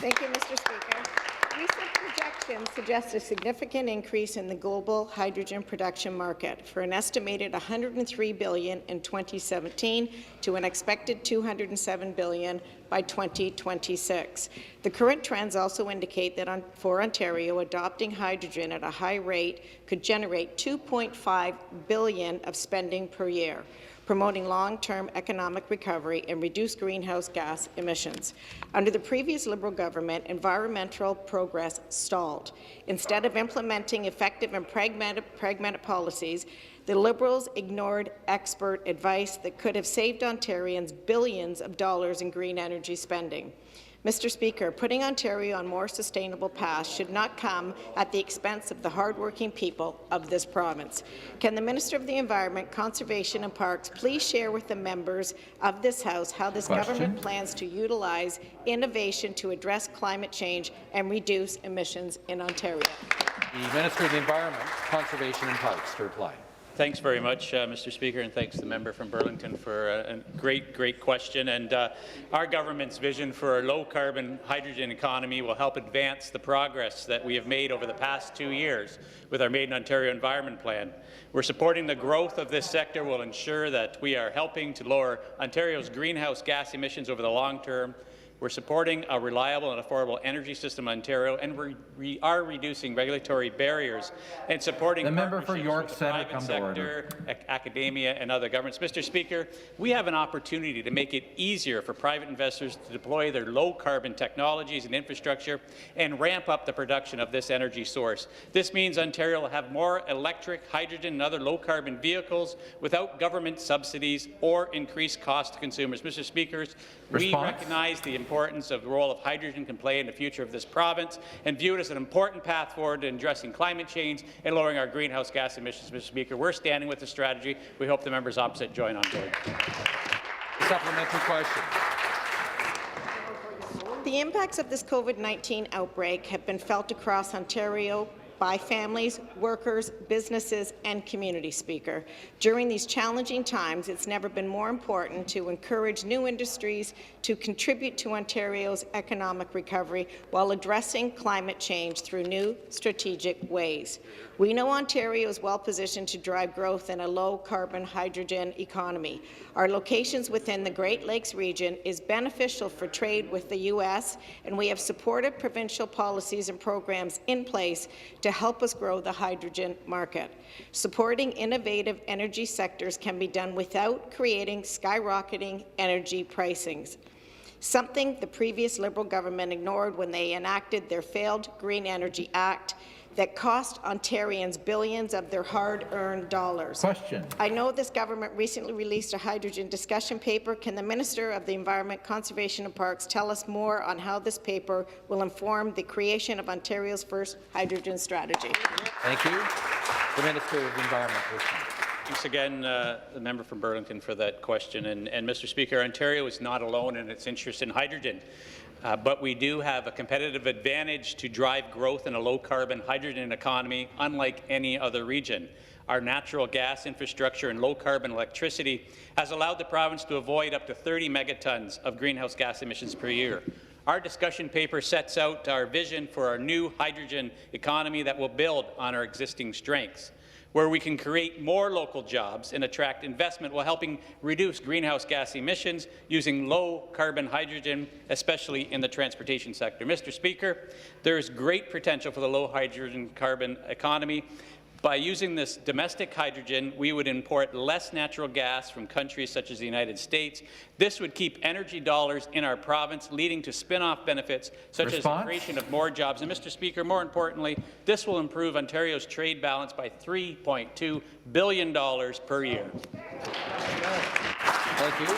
Thank you, Mr. Speaker. Recent projections suggest a significant increase in the global hydrogen production market for an estimated $103 billion in 2017 to an expected $207 billion by 2026. The current trends also indicate that for Ontario, adopting hydrogen at a high rate could generate $2.5 billion of spending per year, promoting long-term economic recovery and reduce greenhouse gas emissions. Under the previous Liberal government, environmental progress stalled. Instead of implementing effective and pragmatic policies, the Liberals ignored expert advice that could have saved Ontarians billions of dollars in green energy spending. Mr. Speaker, putting Ontario on more sustainable paths should not come at the expense of the hardworking people of this province. Can the Minister of the Environment, Conservation and Parks please share with the members of this House how this government plans to utilize innovation to address climate change and reduce emissions in Ontario? The Minister of the Environment, Conservation and Parks to reply. Thanks very much, Mr. Speaker, and thanks to the member from Burlington for a great question. And our government's vision for a low-carbon hydrogen economy will help advance the progress that we have made over the past 2 years with our Made in Ontario Environment Plan. We're supporting the growth of this sector will ensure that we are helping to lower Ontario's greenhouse gas emissions over the long term. We're supporting a reliable and affordable energy system in Ontario, and we are reducing regulatory barriers and supporting the member for York with the Centre private sector, academia, and other governments. Mr. Speaker, we have an opportunity to make it easier for private investors to deploy their low-carbon technologies and infrastructure and ramp up the production of this energy source. This means Ontario will have more electric, hydrogen, and other low-carbon vehicles without government subsidies or increased cost to consumers. Mr. Speaker, we recognize the importance of the role of hydrogen can play in the future of this province and view it as an important path forward in addressing climate change and lowering our greenhouse gas emissions. Mr. Speaker, we're standing with the strategy. We hope the members opposite join on board. Supplementary question. The impacts of this COVID-19 outbreak have been felt across Ontario by families, workers, businesses, and community, Speaker. During these challenging times, it's never been more important to encourage new industries to contribute to Ontario's economic recovery while addressing climate change through new strategic ways. We know Ontario is well positioned to drive growth in a low-carbon hydrogen economy. Our locations within the Great Lakes region is beneficial for trade with the U.S., and we have supported provincial policies and programs in place to help us grow the hydrogen market. Supporting innovative energy sectors can be done without creating skyrocketing energy pricings, something the previous Liberal government ignored when they enacted their failed Green Energy Act that cost Ontarians billions of their hard-earned dollars. Question. I know this government recently released a hydrogen discussion paper. Can the Minister of the Environment, Conservation and Parks tell us more on how this paper will inform the creation of Ontario's first hydrogen strategy? Thank you. The Minister of the Environment. Thanks again, the member from Burlington, for that question. And Mr. Speaker, Ontario is not alone in its interest in hydrogen. But we do have a competitive advantage to drive growth in a low-carbon hydrogen economy, unlike any other region. Our natural gas infrastructure and low-carbon electricity has allowed the province to avoid up to 30 megatons of greenhouse gas emissions per year. Our discussion paper sets out our vision for our new hydrogen economy that will build on our existing strengths, where we can create more local jobs and attract investment while helping reduce greenhouse gas emissions using low-carbon hydrogen, especially in the transportation sector. Mr. Speaker, there is great potential for the low-hydrogen carbon economy. By using this domestic hydrogen, we would import less natural gas from countries such as the United States. This would keep energy dollars in our province, leading to spin-off benefits such as the creation of more jobs. And Mr. Speaker, more importantly, this will improve Ontario's trade balance by $3.2 billion per year. Thank you.